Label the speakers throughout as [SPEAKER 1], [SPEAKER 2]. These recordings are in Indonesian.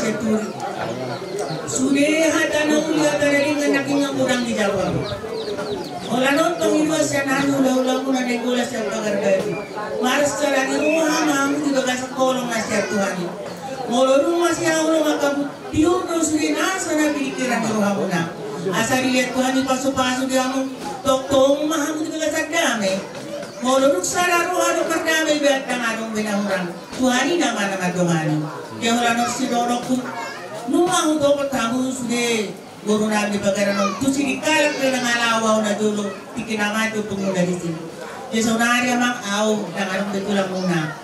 [SPEAKER 1] seturi. Sudah hata na ulia taraling naking ang urang di Jawa. Wala nun Panginoon siya na hula-hula ko na negolas siya pagkargari. Maras sa lagi rumah mamu di bagas kolong na siya Tuhan. Molo rumah siya ulo makaputiyo no surinasa na pikiran ni roha mo na. Asa dilihat Tuhan ipaso-paso di among toktong mahamu di bagas agdame. Molo nuksara roha no kardame biat ng anong binahurang. Tuhan naman ang adumani. Kaya wala nun sinonok kung numahu do pertamu sudah guru nabi pagkaroon tu sini kalak na nangalawaw na dulo tikinama ito tunggu dari sini. Jadi saudara mang au dengan betulang muna.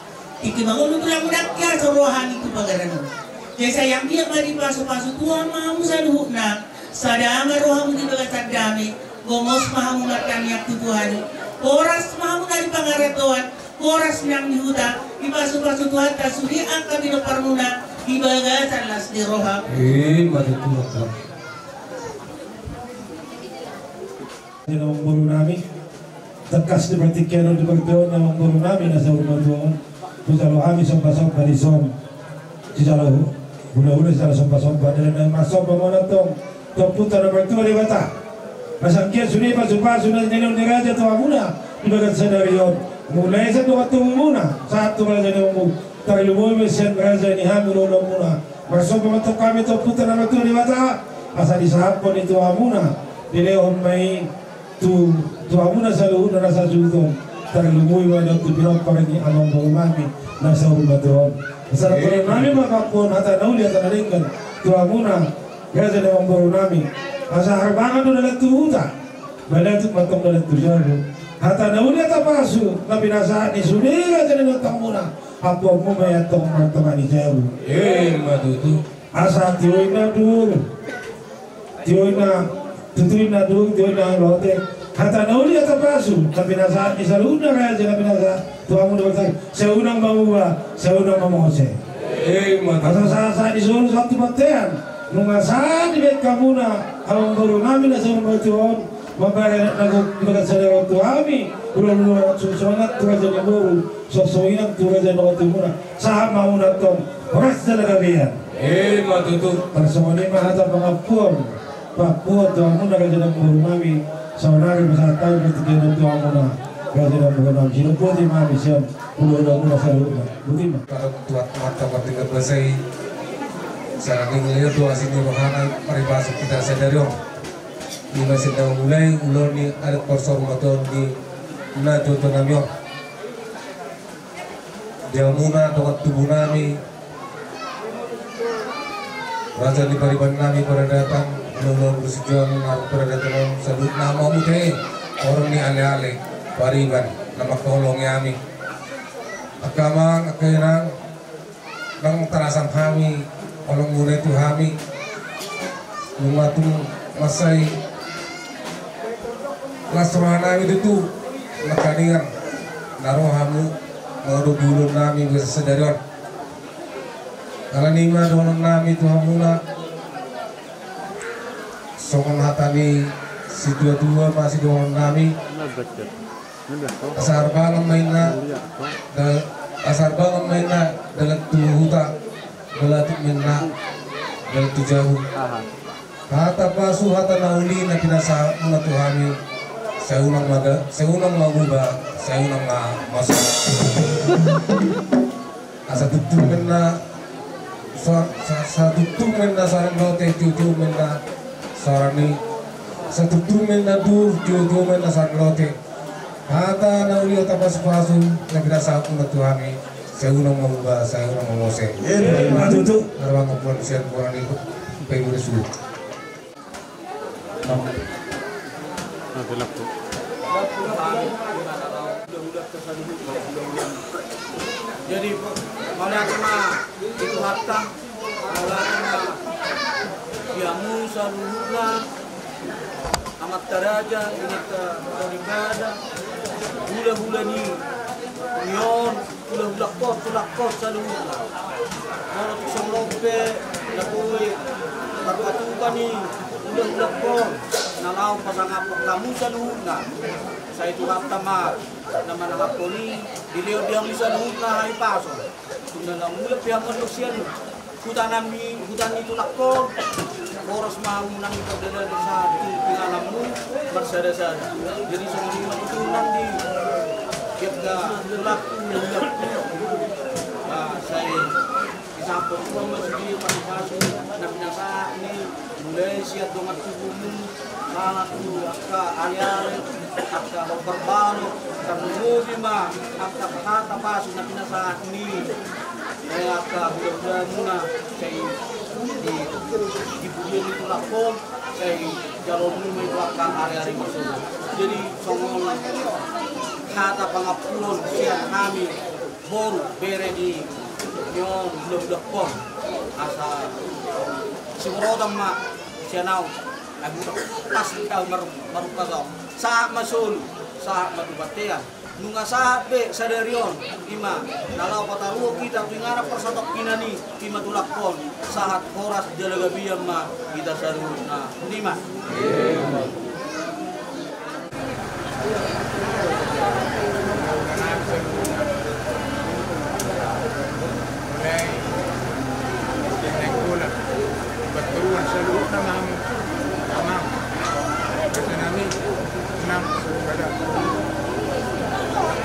[SPEAKER 1] Tikimangun betulang muna kaya sa rohani itu pagkaroon. Jadi sayang dia mari pasu-pasu Tuhan mahamu sa luhuk na sadama rohamu di bagas dami gomos mahamu ngataniak Tuhan. Oras mahamu dari pangaratuan oras yang dihuta ipasu-pasu Tuhan tasuri angka binoparmuna ibagasan las di roha.
[SPEAKER 2] Matutuwa. Yan ang guru namin. Tagkas di Vaticano di Pagdoon ng guru namin nasa Urmatuon. Pusalo kami sa pasok Balison. Si Salo, una-una sa pasok Balison. Dahil masok pa muna itong punta na Bartuwa di Bata. Masangkyan suni paso-paso na ninong ni Raja ito muna. Ibagat sa nariyon. Mula isa ito katungo muna. Sa ato mga ganyan mo. Tayo lumuwi siya Raja ni Hamilolo muna. Masok pa matok kami ito punta na Bartuwa di Bata. Asa di sa hapon ito muna. Dilehon may tu amuna sa luhod na nasa sudon tayo lumuwi mo na ito pinapakang anong bumami nasa Urmatuon. Sa nakulang namin makapon hata nauli hata nalinggan tu amuna gaza na ang baro namin asa harbangan doon nalang tuhuta malatot matong nalang tusyado hata nauli hata paso na pinasaan ni Sunira sa nalang tamuna apo mo may atong martaman ni Jayo matuto asa tiyoy na doon tiyoy na tutuin na doon, tiyoy na lote. Hata nauli at paso, na pinasaan, isa luna kaya siya na pinasaan, tuwa mo naman sa unang mamuha, sa unang mamose. Asa sa isuro sa tipatean, nung asaan ibet ka muna, ang guru namin na sa Urmatuon, mabaya nagugulungan sa lewat tuwami, ulang-ulang at susungat, tuwa dyan yung guru, sosoinang tuwa dyan ako muna, saan mauna itong oras na nagabihan. Matuto. Personin mahata pangapur. Pakpuat doa muna kasi ng guru namin sa unarin masatay patigyan ng doa muna kasi ng guru namin sinuputi mami siya ulo muna sa luna buti ma
[SPEAKER 3] para tuat mata patigyan basay sa aking ngayon doa sini makana paribasok kita sa daryong di masih na mulai ulor ni adat korsor motor di na joto namyo dia muna tokat tubuh nami raja di pariban nami pada datang Nulung bersejuang mengaruh peradaban sebut nama mute orang ni ale-ale pariban nama kolong yami akamang akirang nang terasang kami kolong mure tu kami lumatung masai lasrana itu tu makaningan naruh hamu mau dulu nami bersedarion kalau nima doang nami tu hamuna sokong hatani si dua masih doang nami asar bangang mainna dalam tuhuta belatuk mainna dalam tujahu hata pasu hata nauli na pinasa muna tuhami sa unang maguba sa unang masuk asa tutung mainna sa tutung mainna sarang lote tutung mainna sarani satu tumen na dur jojo men na sarlote hata na uli tapas pasu na binasa ko na tuhami sa unang mamuba sa unang mamose matutu arwang ko pon siya ko ani ko pay mo resul
[SPEAKER 4] jadi malah kena itu hatta malah kena Yamu saluhula amat taraja ingat beribadah hula-hula ni nion hula-hula kot saluhula kalau tisang lompe lakui berpatukan ni hula-hula kot nalau pasangapak kamu saluhula sa itu haptamat naman ang apoli diliw diyang saluhula hai paso kung nalang mula piyang manusian hutan itu lakon boros mau nang perdana desa di pengalamu bersada-sada. Jadi semua ini keturunan di kita laku saya disampur uang masih masuk nak nyasa ini mulai siap domat tubuhmu sangat akka ayar akka berbalo kamu mah akka kata pas nak nyasa ini saya akka budak muna saya di bulan itu lakon saya jalur mulai akka ayar masuk. Jadi songol kata pangapulon siang kami baru bere di nyon belum pom asa simurodam mak sianau aku pas kau baru kagau saat masul saat matu batea nunga saat be sadarion ima nalau pataruo kita pingarap persatok kinani ima tulakon saat horas jalagabiam ma kita saru nah lima
[SPEAKER 5] Betulan seluruh nama amam kasi namin enam pada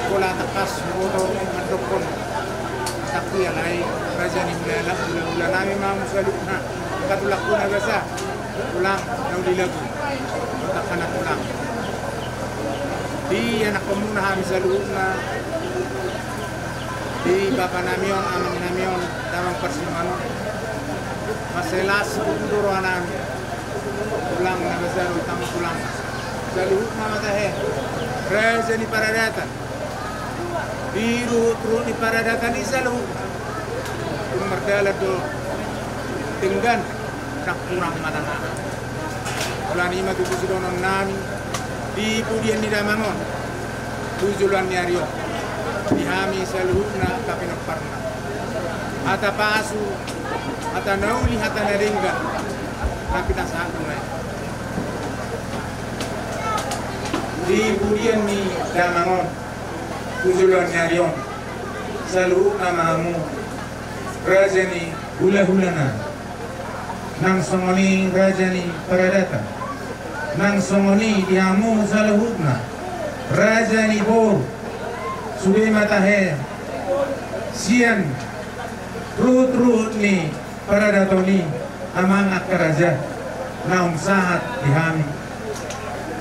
[SPEAKER 5] kula takas moto mandokon takti alay raja ni mula namin mga musaluk na katulak ko na gasa ulang naulilag matakan at ulang di anak ko muna kami sa loob na di bapa namin yung amang namin yung tamang persimano maselas kuduruanan ulang na bazaru tamang ulang sa loob na matahe reza ni paradatan di ruhut ni paradatan isa loob kung mardala do tinggan nak kurang matana wala ni matutusudonon namin di pudian ni damangon tujulan ni Aryo di hami sa loob na kapinagparna ata pasu ata nauli ata naringga kapita sa akunay di pudian ni damangon tujulan ni Aryo sa loob na mamu raja ni hula-hulana nang songoni raja ni paradata nang songoni diamu sa loob na raja ni bor subi matahe sian ruhut ni paradato ni amang akaraja naung sahat dihami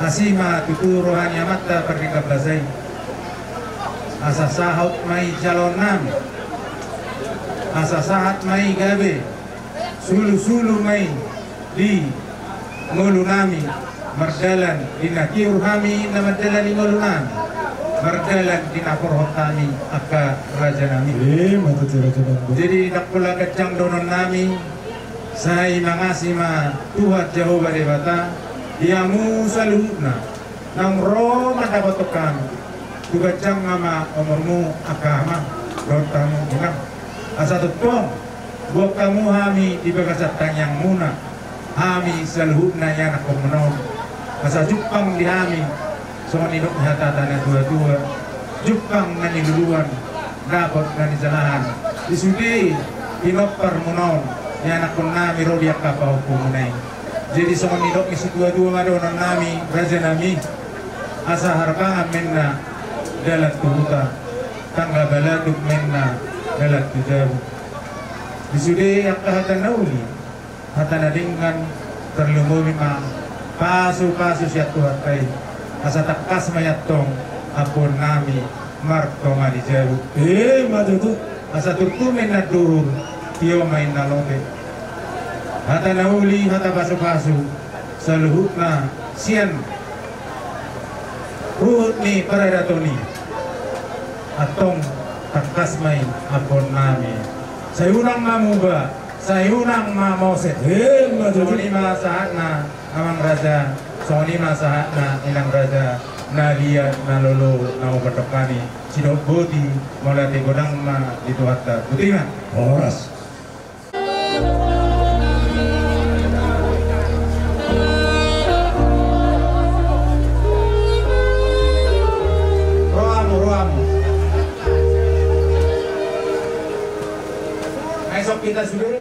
[SPEAKER 5] asima tuturuhan yamatta perdikablasay asa sahaut may jalonam asa sahat may gabi sulu-sulu may di ngulunami mardalan dinakiur kami na mardalan di ngulunami mardalan dinapurhot kami akka raja nami jadi nakpula kacang donon nami say mangasima Tuhan Jehovah Debata diamu sa loob na nang ro matabatok kami tugacang mama omormu akama doon tamu inang asa tutong buat kamu kami di bagasatan yang muna kami sa loob na yan ako menon asa jupang di kami so manilok hatata na dua-dua jupang na niluluan dapat na nisalahan isudi inopar menon yan ako nami rodiak kapaw pumunay jadi so manilok isi dua-dua madonon nami raja nami asa harbangan menna dalat tuhuta tangga baladuk menna dalat tujabu isudi akahatan nauli hata nadingkan terlumumi ma pasu-pasu siya Tuhan kay asa takas mayatong apon nami marto malijaru madudu asa turtumen na durur tiyo may nalote hata nauli hata pasu-pasu sa luhut na siyan ruhut ni paradatoni atong takas may apon nami sayunang mamuba sayunang mamoset lima saat na amang raja lima saat na ilang raja na liya na lolo na umatokani sinobodi mula di godang ma dito hatta butingan oras roamo Esok kita sudah.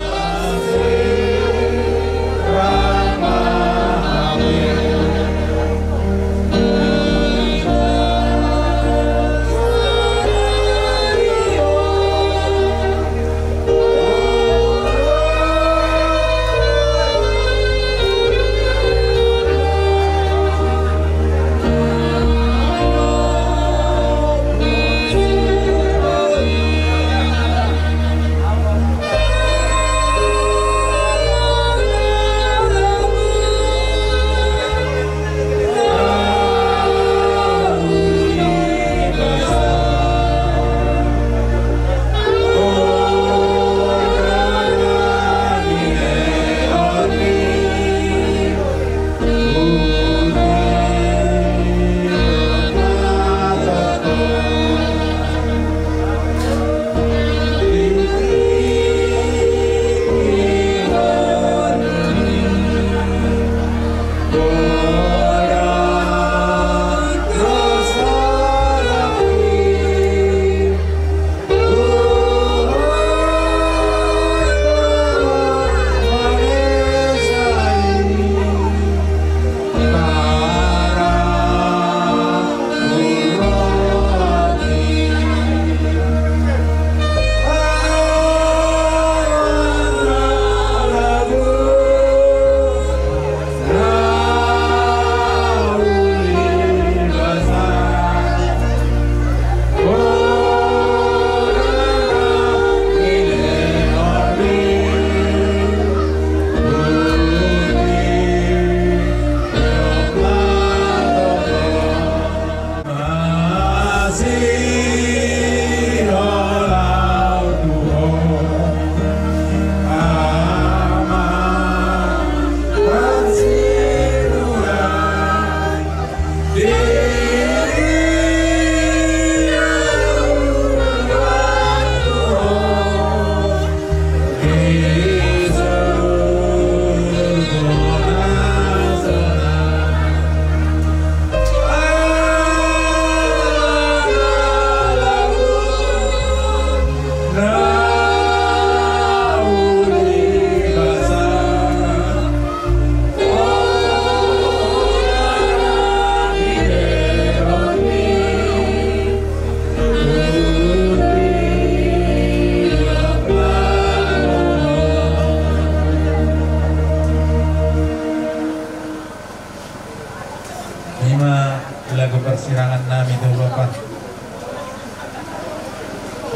[SPEAKER 5] Lagu persirangan nami itu Bapak.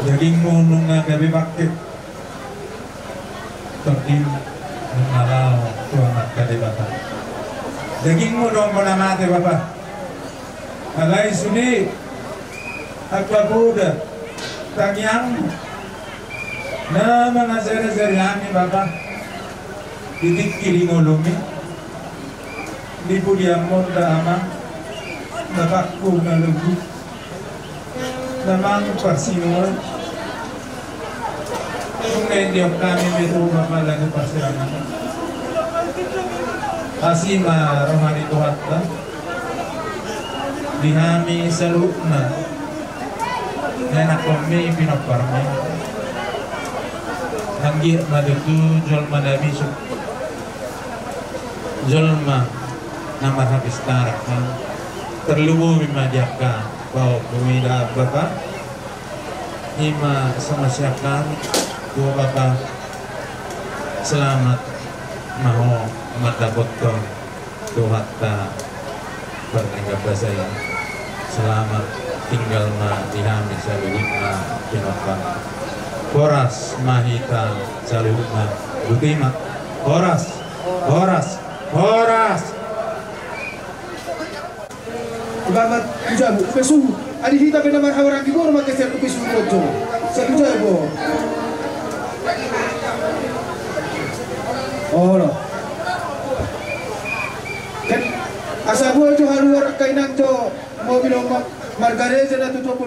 [SPEAKER 5] Dagingmu nunga gabi bakit Terdim nungalau tuangat kade Bapak. Dagingmu dong mo namate Bapak. Alay sudi Akwabuda Tangyang na mga sari-sari Bapak. Titik kiri ngulumi di pudiamon da amang napakku na lugu namang persimuan kung na-indiok namin ito mapalago persirangan asima rohani Tuhan dihami sa loob na kami pinaparmi hanggir madutu jol madabisok jolma nama habis tarak terlubu mimadiakan bahwa pemida Bapak ima sama siapkan dua Bapak selamat maho mata botol Tuhan tak bernegap saya selamat tinggal ma dihami saluhut ma pinopang Horas mahita saluhut ma butima Horas
[SPEAKER 3] Bamat ujabu pesu adi hita bena marhawaran di bawah makai satu pesu kojo satu jabo oh no kan asabu itu haluar kainan to mau bilang margarete na tutup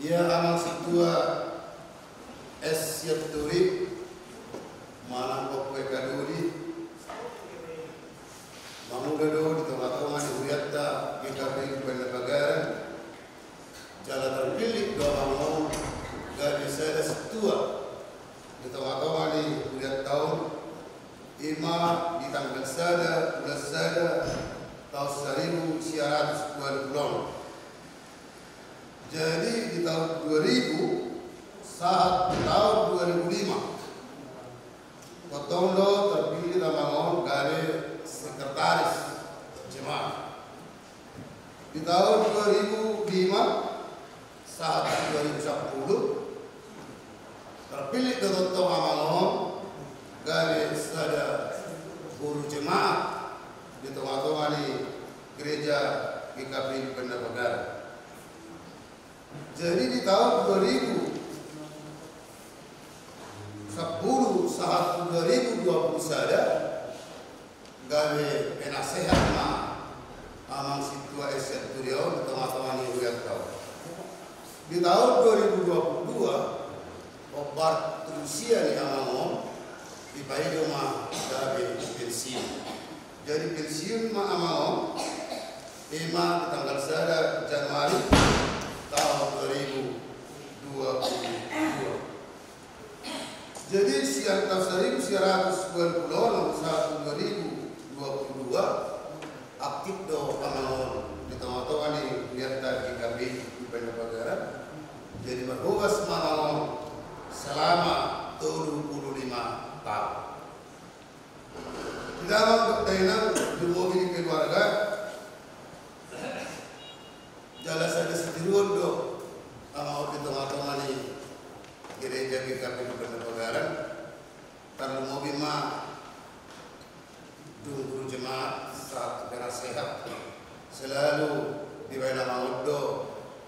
[SPEAKER 6] Ia amal situa es yaturi malang kokwe kaduri mamudado di tengah-tengah di Huyatta GKP Banda Pagaran jalan terpilih doa mau gadis saya situa di tengah-tengah di Huyatta tahun ima di tanggal sada bulan sada tahun 1920. Jadi di tahun 2000 saat tahun 2005 Kotondo terpilih nama dari sekretaris jemaah. Di tahun 2005 saat 2010 terpilih Dr. Amangon dari sada guru jemaah di tengah-tengah di gereja GKP Banda Pagaran. Jadi di tahun 2010 saat 2020 saja gawe penasehat amang situa eset turiau di tengah-tengah ni Huyatta. Di tahun 2022 obat terusia ni amang dipahido gawe pensiun. Jadi pensiun amang ima di tanggal sada Januari tahun 2022. Jadi siang tahun 1990 nomor 1 2022 aktif do amangon di tengah-tengah ni Huyatta GKP Banda Pagaran. Jadi bertugas amangon selama 25 tahun. Di dalam pertainan di mobil keluarga jalan saja setiruan do amangon di tengah-tengah ni gereja GKP Banda Pagaran karena mobil guru jemaat saat penasehat selalu di bawah mangodo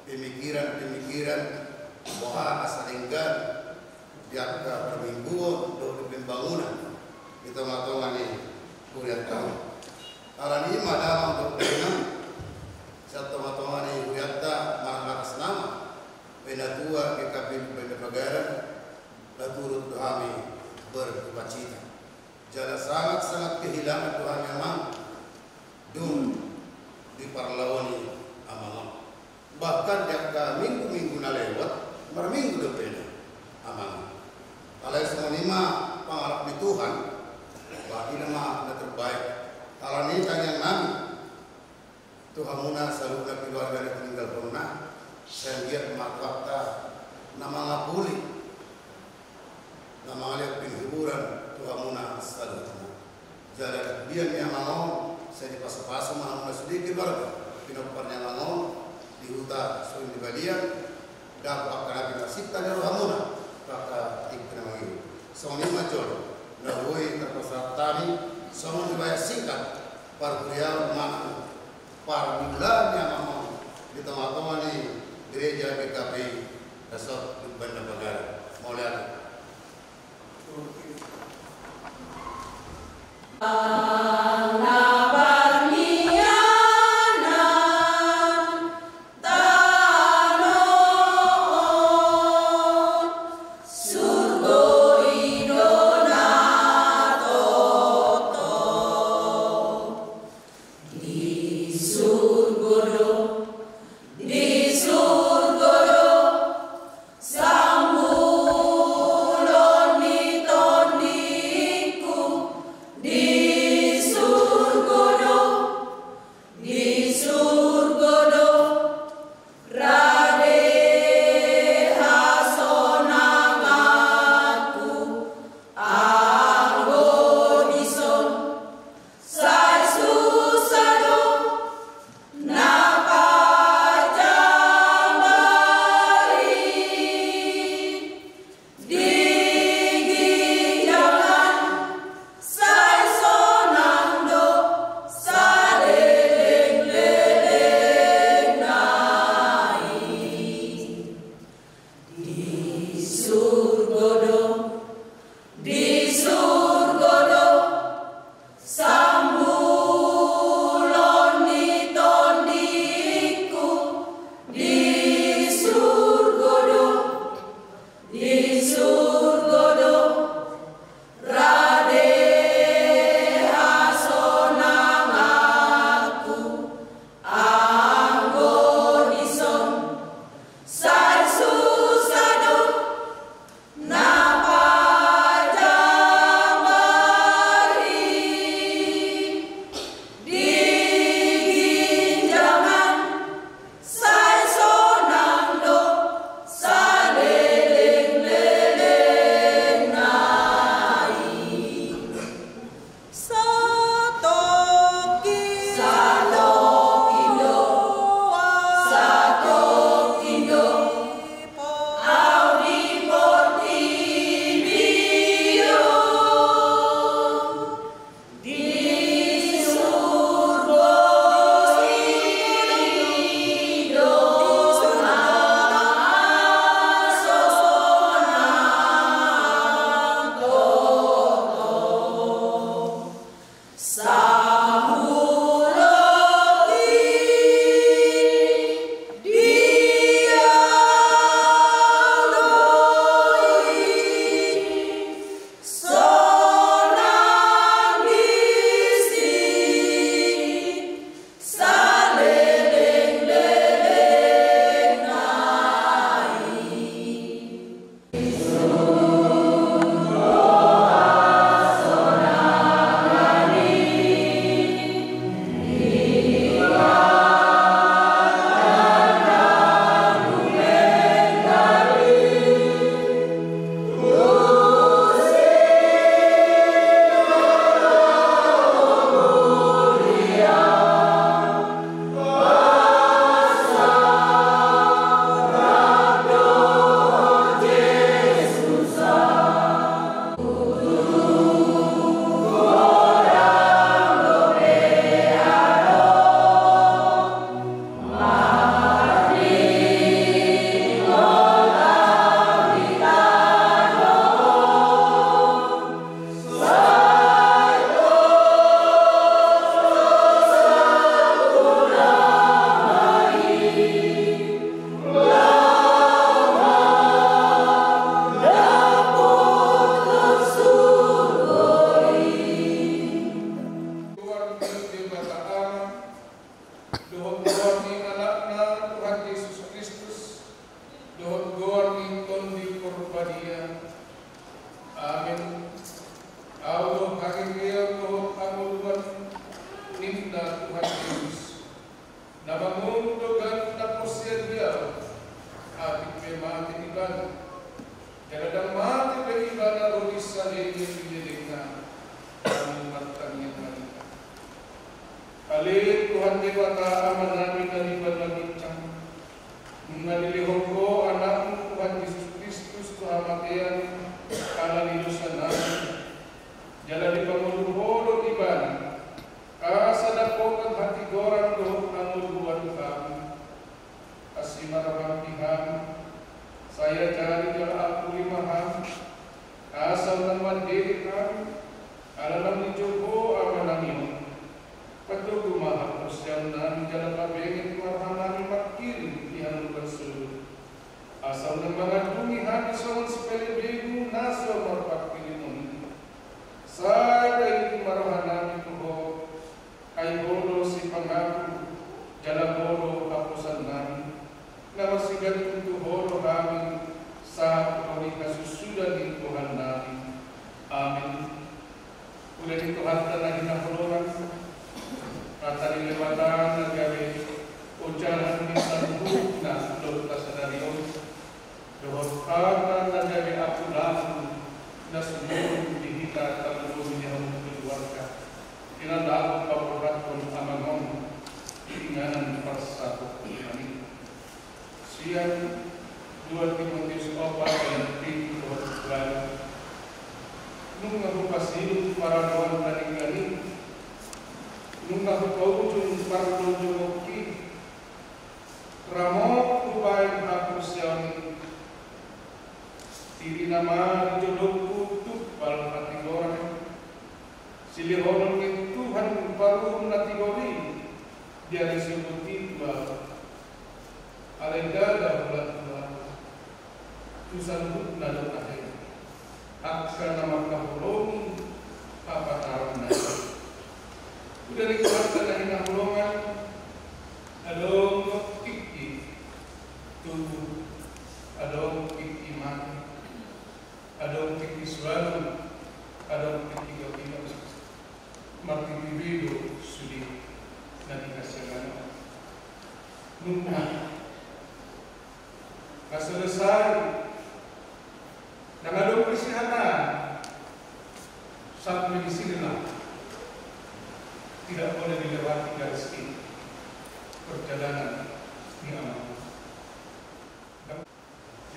[SPEAKER 6] pemikiran bahwa asalinggan di angka permingguan do pembangunan di tengah-tengah ni Huyatta. Aran ini dalam berpegang saat tengah-tengah ni Huyatta atas nama Penatua GKP Banda Pagaran turut kami berduka-cita. Jadi sangat-sangat kehilangan Tuhan memang dun di parlawani amang. Bahkan jika minggu-minggu na lewat, berminggu depan amang. Kalau semua lima pengharap di Tuhan, bahwa ini mah terbaik Alani tanyang nami Tuhan muna selalu na keluarga na tinggal pernah saya lihat makwakta nama ngapuli nama lihat penghiburan Tuhan muna selalu jalan dia niya mangon saya dipasa-pasa muna sedikit keluarga pinoparnya mangon di hutan so di balian dapat karena nasibkan ya Tuhan muna kaka tinggal mangi so ni major na woi terpaksa tani so dibayar singkat par beliau mana par bulannya ngomong di tengah-tengah nih gereja GKPI besok di Bandar Bagara mau lihat
[SPEAKER 7] Ale Tuhan Dewata aman namin na liban-labitang. Nalilihog ko anakmu Tuhan Yesus Kristus kehamatian ala lilusan namin. Jalan di panguluholo iban. Asadapokan hati gorang dohok nanguluhan kami. Asimarabang Tuhan. Saya cari jalan aku limahan. Asal nama diri kami. Alalam ni Jogo amanami. Patugu mahapus yang nami jalan kabengit marhamani makiri lihan bersul. Asal nama ngadungi hati soal sepele begu naso marpakilimun. Saya ini marhamani tuho. Ay bodo si pangaku. Jalan bodo hapusan nami. Nama sigat tuho kami. Saat kami kasusudan di Tuhan nami. Amin. Udah di Tuhan tanah hinahuluran. Rata dilewatan negara ucaran misalnya nah lorta senario dohor karena negara aku lalu nasumur dihita tamu yang keluarga kira lalu kaburat pun amangon inganan persatu kami siang 2 Timotius 4 ayat 3 lalu nung ngapasilu para doan dari nunga hukau parlojoki ramo kubain akusian tiri nama jodohku tuh bal hati orang silihon ke Tuhan baru nati gori dia disebuti bahwa alega dah tusan buk nado akhir akan nama kahulong apa taruh nasi udah dikeluarkan dari nahulungan adong kiki tubuh adong kiki mati adong kiki suara adong kiki gawin mati bibido sudi nanti kasihkan nunggu selesai dan adong kesehatan saat medisi lah tidak boleh dilewati garis ini perjalanan di amal.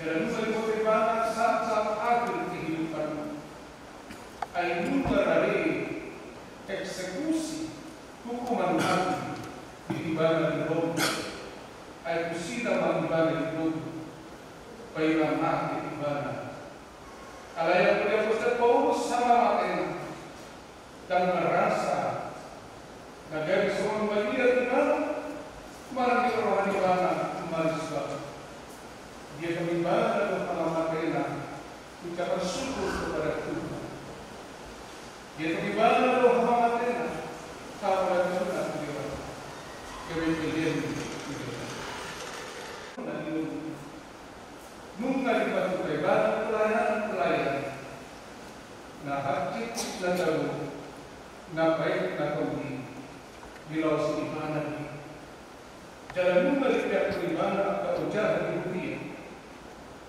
[SPEAKER 7] Jalan melalui beribadah saat akhir kehidupan. Ainu dari eksekusi hukuman mati di ibadah di Roma. Ainu sida ibadah di Roma. Pairan mati di ibadah. Alaya Ustaz Paulus sama materi dan merasa negara semua Maria di mana? Kemarin di rohani mana? Kembali sebab dia kembali dalam pengalaman kena ucapan syukur kepada Tuhan. Dia kembali dalam pengalaman kena kepada Tuhan kebetulan nunga di batu ibadah pelayan nah hakik dan tahu nah baik nah kondisi bila seimanan jalan dari pihak beribadah atau ujar di dunia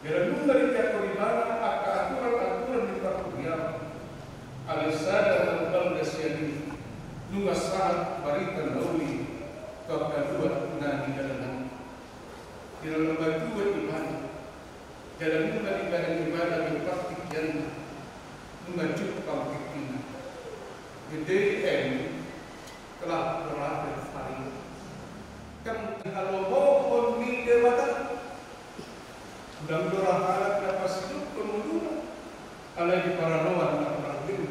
[SPEAKER 7] jalan dari pihak beribadah atau aturan-aturan di perkuliahan alisada dan baldasyadi nunga saat barikan lauli kedua di dalam lembaga ibadah jalan dari ibadah di praktik jannah nunga cukup kita gede telah berlatih hari kan kalau mohon ni dewata dan dorang harap dapat hidup kemudian ala di paranoan dan perangin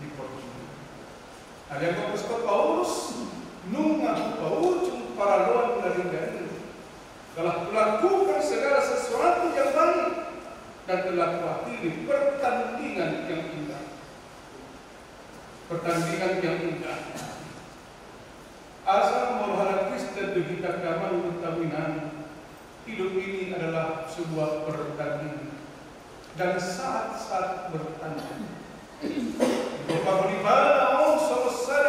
[SPEAKER 7] di portugal ada yang berkata Paulus nunga Paulus paranoan dari ini telah melakukan segala sesuatu yang baik dan telah mewakili pertandingan yang indah asal mengharap Kristen begitu kamal utaminan hidup ini adalah sebuah pertandingan dan saat-saat bertanding beberapa beribadah selesai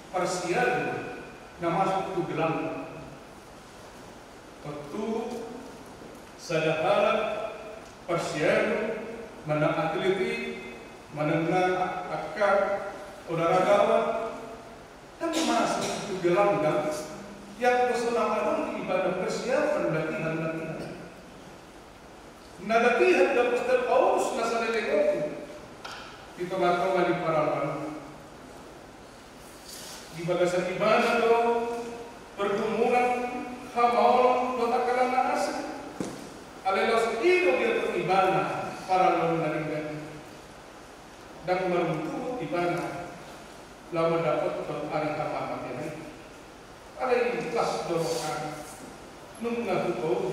[SPEAKER 7] parsial yang masuk ke gelang waktu sadaqah parsial mana atletik menengah akar olahragawan dan sesuatu gelanggang yang kesenangan di ibadah persiapan latihan. Nalatihan da Apostol Paulus na sa lelengok di tengah-tengah di Parawan. Di bagasan ibadah do pergumulan hamaon do takalan na asal. Alelos ilo dia beribadah para lawan naringgan. Dan menuntut ibadah lama dapat berari hamaman ini. Alay kelas dorokan nung nahukaw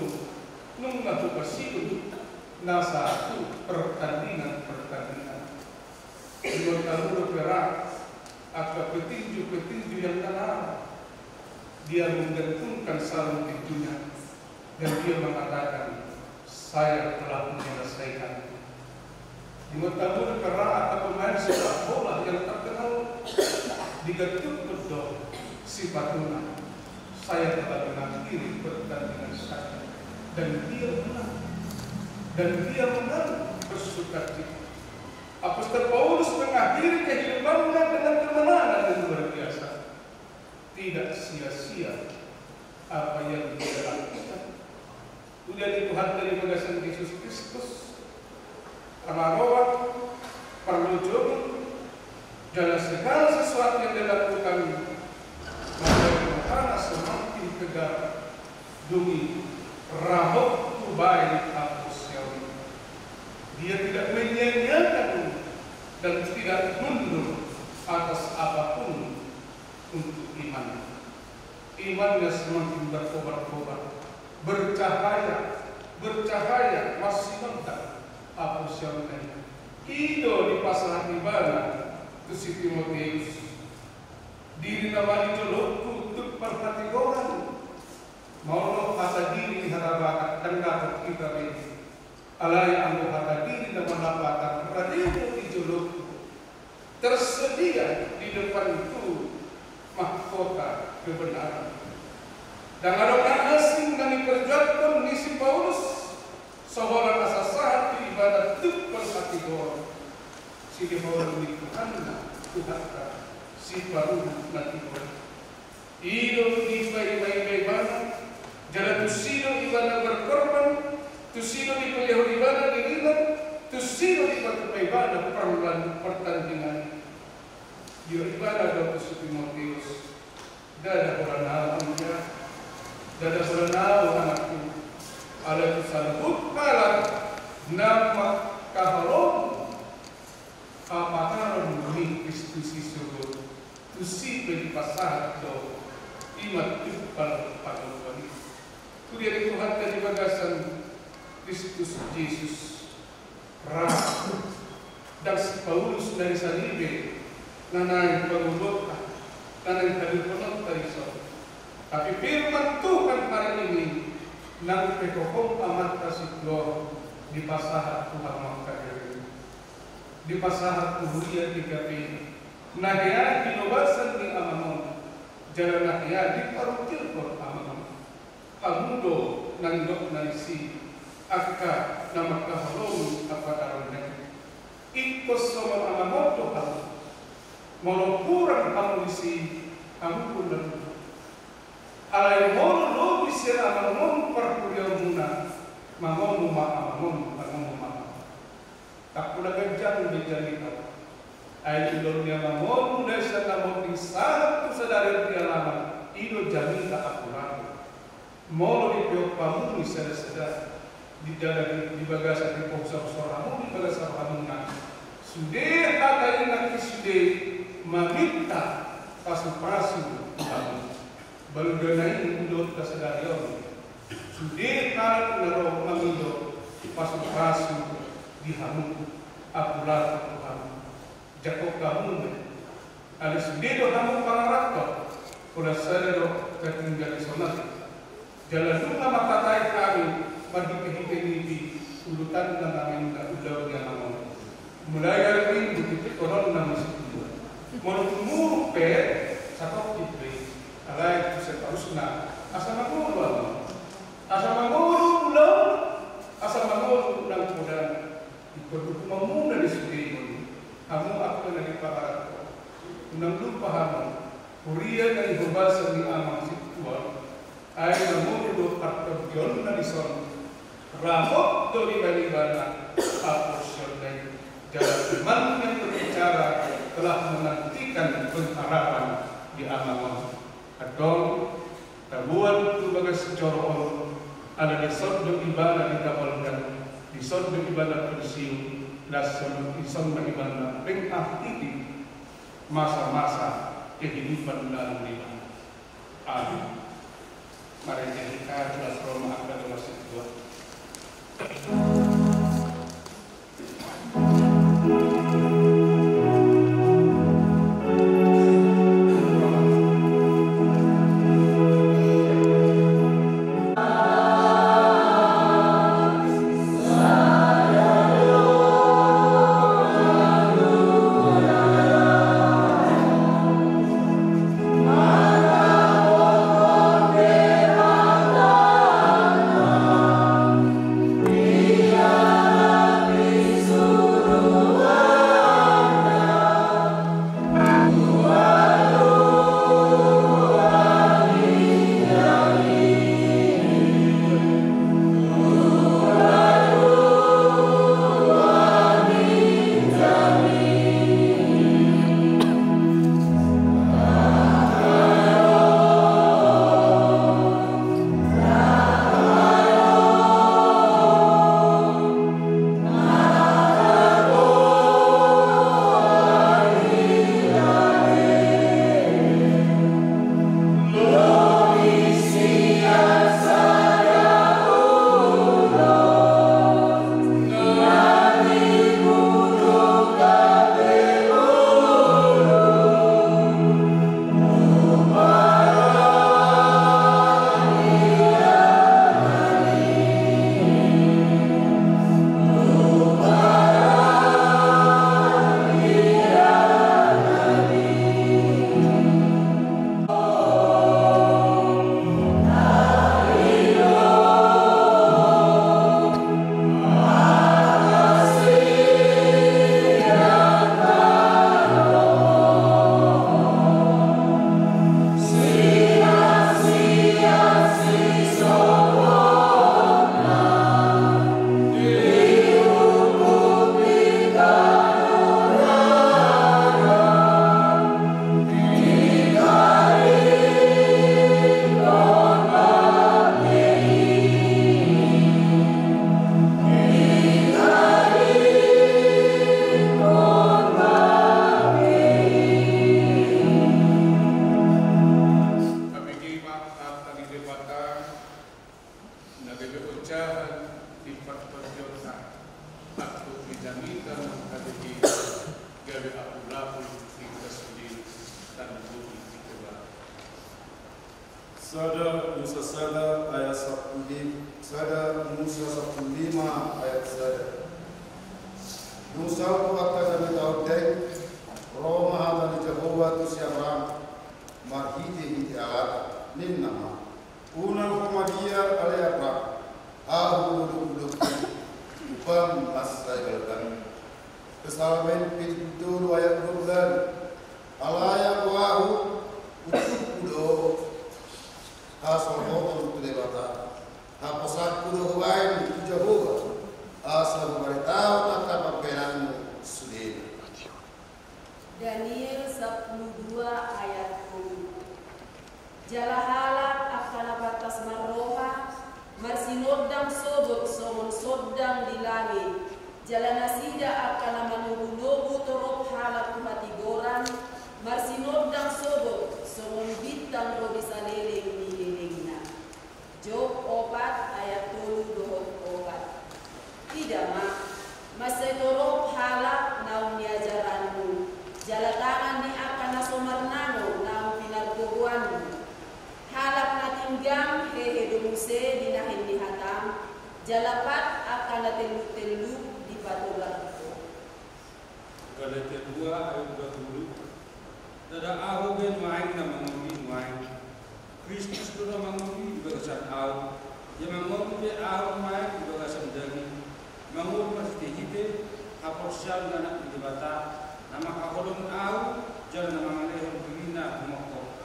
[SPEAKER 7] nung nahukasiyo nasa pertandingan. Iwan kaluro perak at petinju yang tenang. Dia menggantungkan sarung tinjunya dan dia mengatakan, saya telah menyelesaikan. Iwan kaluro perak atau pemain sepak bola yang terkenal digantung betul sifatuna. Saya telah mengakhiri pertandingan saya dan dia menang bersukacita. Apostol Paulus mengakhiri kehidupannya dengan kemenangan yang luar biasa. Tidak sia-sia apa yang dia lakukan. Udah di Tuhan dari bagasan Yesus Kristus, Ramarawat, Parlojo, dalam segala sesuatu yang dilakukan, maka Tuhan semakin tegar demi rahmat Tuhan hapus yang dia tidak menyia-nyiakan dan tidak mundur atas apapun untuk iman. Imannya semakin berkobar-kobar, bercahaya masih mentah hapus yang lain. Ido di pasal ibadah ke si Timotius diri nama itu untuk perhatian mau kata diri harapan dan dapat kita ini alai anu kata diri dan mendapatkan perhatian di juluk tersedia di depan itu mahkota kebenaran dan orang asing yang diperjuangkan misi Paulus seorang asas di ibadah itu perhatian si Paulus di Tuhan si baru nanti ido di bayi mana jalan tusino ibadah berkorban tusino di pelihara ibadah dirilan tusino di batu ibadah perluan pertandingan di ibadah Dr. Timotius dada orang awalnya dada orang awal anakku ada kesalahan kalah nama kahalom apakah menurut Kristus Yesus tusi bagi pasahat do iman ipal pada wali. Kuliah Tuhan dari bagasan Kristus Yesus rah dan si Paulus dari salibe nanai pengubah nanai hadir penonton iso. Tapi firman Tuhan hari ini nang pekohong amat kasih doa di pasahat Tuhan mengkadir di pasahat kuliah 3 Nahya dinobasan di amamon jalan nahya di parukil por amamon hamudo nangdok nangsi akka nama kahalom apa darunnya ikos sama amamon dohal mono kurang hamulisi hamukun dan alai mono lo bisa amamon parkuliah muna mamon mamon tak pula gajang dijali kau ayat idolnya mamon dari sana mungkin satu sadari pengalaman idol jamin tak akurat mau di piopamu di sada di dalam di bagasan di pokok kamu di bagasan kamu nak sudah kata ini sudah meminta pasu kamu baru denai idol kesadari sudah kalau naro mengido pasu di hamu akurat kamu Jakob kamu ada sendiri kamu pangarakto pada sadar ketinggalan di sana jalan dulu nama katai kami bagi kehidupan ini urutan dan nama udah yang nama mulai hari ini begitu orang nama situ menurut per satu tipe alai itu seharusnya asal manguru dan kemudian diperlukan memudah di sini kamu akan dari paharan unang lupa kamu Kuria na ibabasa ni amang sitwal ay namumulo at pagyon na lison. Ramot to ni Balibana tapos yun ay jalan man ng berbicara telah menantikan pengharapan di amang atong tabuan tu bagas sejoron ada di soddo ibana dikapalkan di soddo ibana pensiun lason ison ibana pengaktifin masa-masa kehidupan dalam lima. Amin. Mari kita jelas Roma akan masih dua.
[SPEAKER 8] Sada Musa Sada ayat 15 Sada Musa 15 ayat Sada Musa waktu kami tahu dek Roma hata di Jehovah tu siapa marhiti hiti alat nin nama unang pemadia aliapra ahu duduk upam asaigalkan kesalahan pintu ayat 12 alaya wahu utukudo asal hoton tu debata apasat kudo huain Jehovah asal beritahu tentang pembelaan sudin.
[SPEAKER 9] Daniel 12 ayat 10. Jalahalak akan batas marroha marsinodang sobot somon sodang di langit jalanasida akan manubunobu torop halak kumatigoran marsinodang sobot somon bintang robisaleleng ni lelengna. Job 4 ayat 7 tidak mak masai torop halak naun niajaranmu jalatangan ni akan nasomarnano naun pinagkubuanmu halak natinggam hehe dumuse dinahin ni hatam jalapat akan natelu-telu di patugar.
[SPEAKER 10] Galatia 2 ayat 20. Tada aho ben main na mangomi main. Kristus do na mangomi bagasan aho. Ya mangomi be aho main bagasan dagi. Mangomi pasti hite aporsal na dibata nama kaholong aho jalan na mangalehon pimina mokok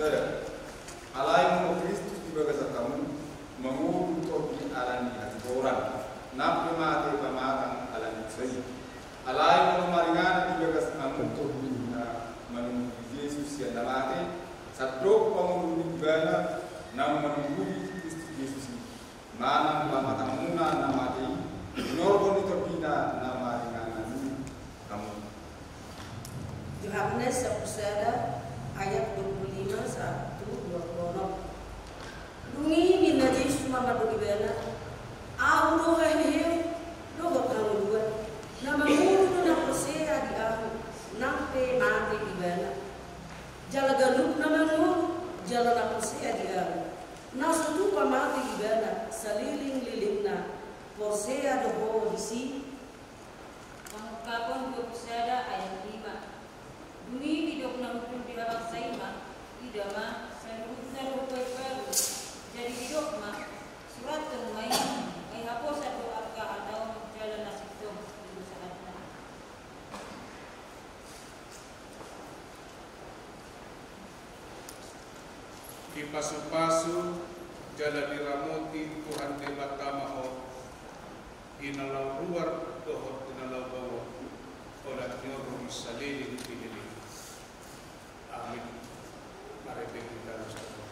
[SPEAKER 8] Saudara, alai mo Kristus di bagas kamu mengutuk di alani hati orang. Nabi mati pamakan alani saya. Alai mo maringan di bagas kamu untuk menunggu Yesus yang mati. Sadok pengulung bana nam menunggu Kristus Yesus. Mana pamatan muna namati. Norbon itu bina nama ringan kamu.
[SPEAKER 11] Yohanes 1 ayat 25 1:26. Dungi bina Yesus mama dogi bana. Aku doga ini doga kamu dua. Nama mulu na persea di aku. Nampe mati di bana. Jala galup nama mulu jala na persea di aku. Nasu tupa mati di bana. Saliling-lilingna persea doho di si.
[SPEAKER 12] Pangungkapan 21 ayat 5. Dumi bidok na hukum dirabak sa ima, idama, sa lupay paru, jadi bidok ma, surat terumay, ay hapos at doa ka ataw, jalan na sito, dito sa kanta.
[SPEAKER 7] Ipasu-pasu, jalan diramuti, Tuhan debat tamao, inalau luar, dohot inalau bawah, olah nyorong salili dipilih. Amin. Mari kita bersama.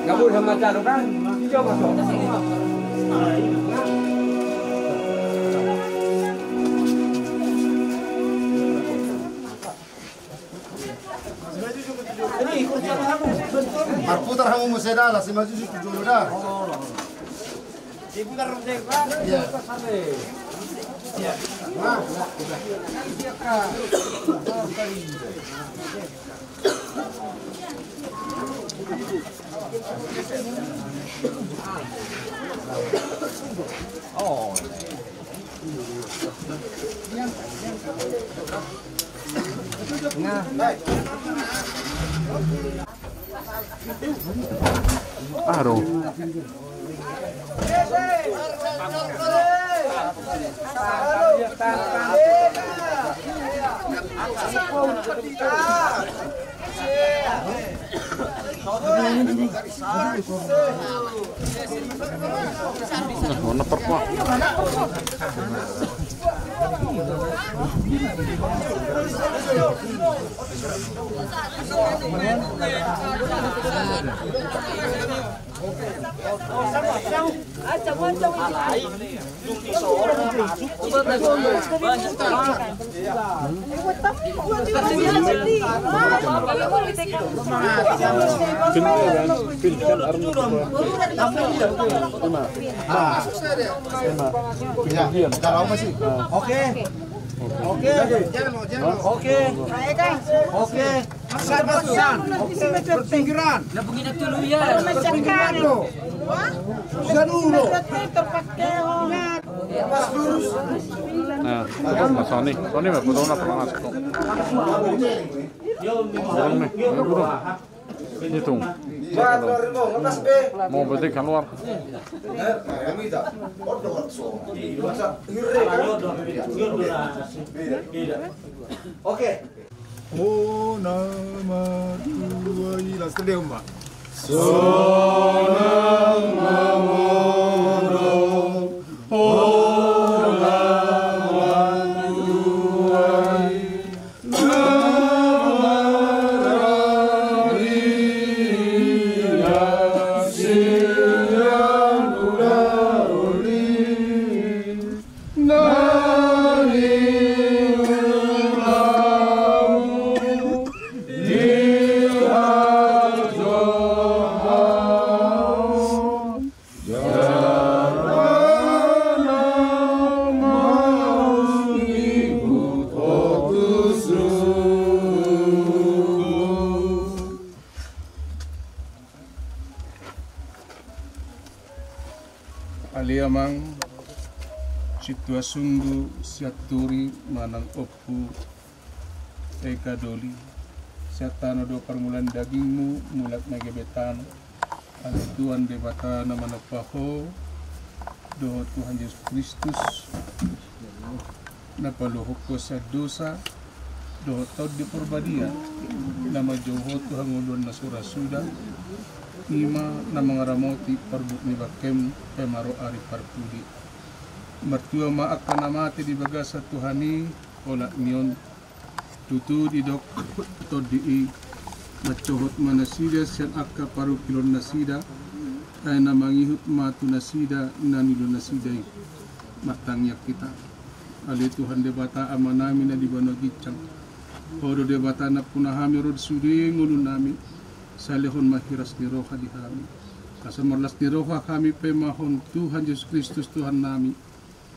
[SPEAKER 13] Gabur sama calo kan? Hijau masuk.
[SPEAKER 8] Marputar kamu musedala si maju si tujuh
[SPEAKER 13] Diputar rumah kan? Iya. Iya. Nah. Oh. Nah, baik.
[SPEAKER 14] Aro. Warna perkuat.
[SPEAKER 8] Kalau masih oke. Oke. Oke.
[SPEAKER 13] San. Persingkiran. Persingkiran lo. San ulo.
[SPEAKER 14] Nah, Sony mau foto na pernah masuk. Burung nih, burung. Hitung. Mau berarti keluar.
[SPEAKER 13] Oke. Oh nama dua ilas kedua mbak. Sonang mamodong.
[SPEAKER 7] Aliamang situasunggu siaturi manang opu eka doli siatano do permulaan dagingmu mulat nagebetan ada Tuhan debata nama napaho doho Tuhan Yesus Kristus napalohoko sa dosa doho tod di porbadia nama joho Tuhan ngulun na surasuda Ima na mga ramoti parbuk ni bakem pemaro ari parpudi. Mertua maak kanamati di baga sa Tuhani ola niyon tutu di dok to di macohot manasida sian akka paru kilon nasida ay namangihut matu nasida nanilo nasidai matangyak kita. Ali Tuhan debata amanami na di banogicang. Odo debata na punahami rod sudi ngulun nami. Salihon mahiras ni roha di kami. Kasamarlas ni roha kami pemahon Tuhan Yesus Kristus Tuhan nami.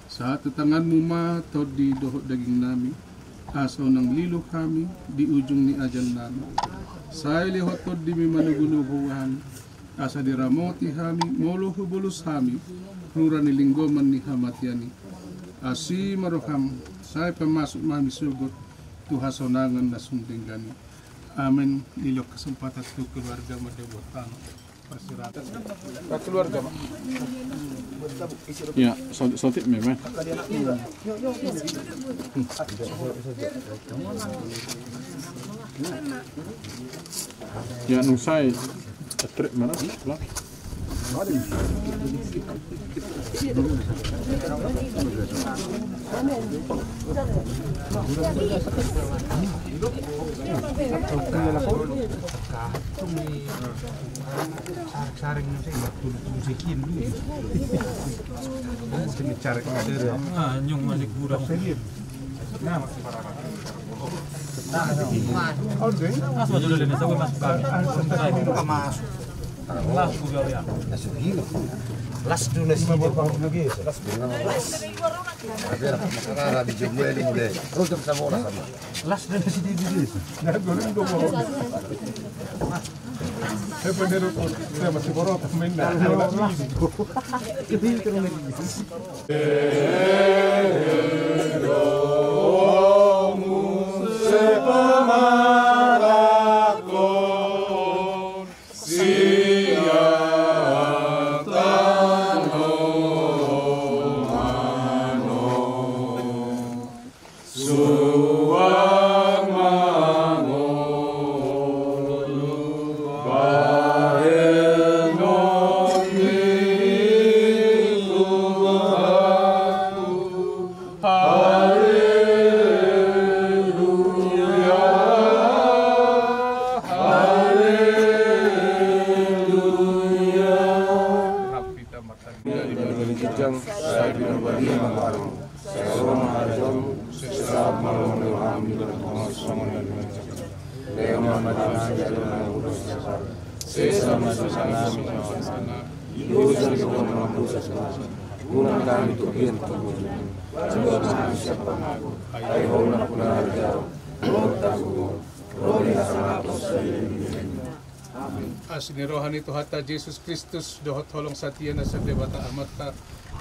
[SPEAKER 7] Sa tanganmu ma tod di dohot daging nami. Asaw ng lilo kami di ujung ni ajan nami. Sa ilihot tod di mimanuguluhuhan. Asa di ramoti kami moluhu bulus kami. Rura ni linggoman ni hamatiani. Asi marokam say pemasuk mami sugot. Tuhasonangan na sunding gani. Amin. Lilok kesempatan itu keluarga Madewotang persilatan keluarga Pak.
[SPEAKER 14] Ya, sotik memang. Ya, nusai trip mana?
[SPEAKER 13] Saring saya musikin dulu. Cari kader. Nyung masih kurang. Nah, masih parah. Oke. Masuk dulu deh, saya masuk kami. Masuk. Las juga ya. Masuk gila. Las dulu sih. Lagi. Las dulu. Biar masalah di jumlah ini mulai. Terus jam sama orang sama. Las dulu sih di sini. Nah, goreng dong. Saya bener saya masih borot main dah. Kedil terus
[SPEAKER 7] Asni rohani Tuhata Yesus Kristus dohot holong satia na sa debata amata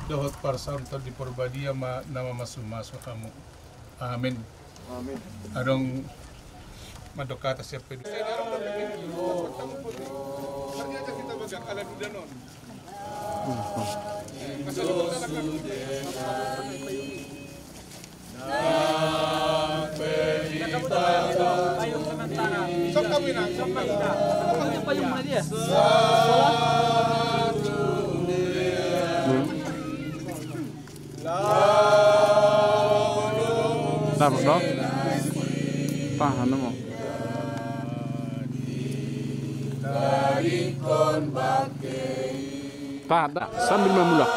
[SPEAKER 7] dohot parsam tar di porbadia nama masuk kamu. Amin. Amin. Adong madokata siapa itu. Ternyata kita bagang ala dudanon. Sok kami nak, sok kami nak. Apa yang mana dia?
[SPEAKER 14] Dapat dong? Tahan dong. Tak ada sambil memulak.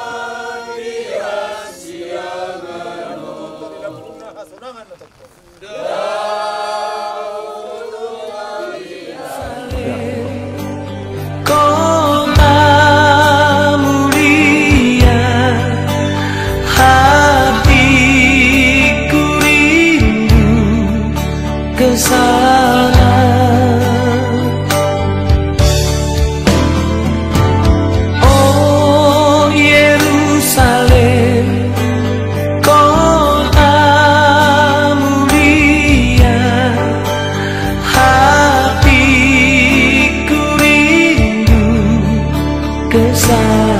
[SPEAKER 15] Kesana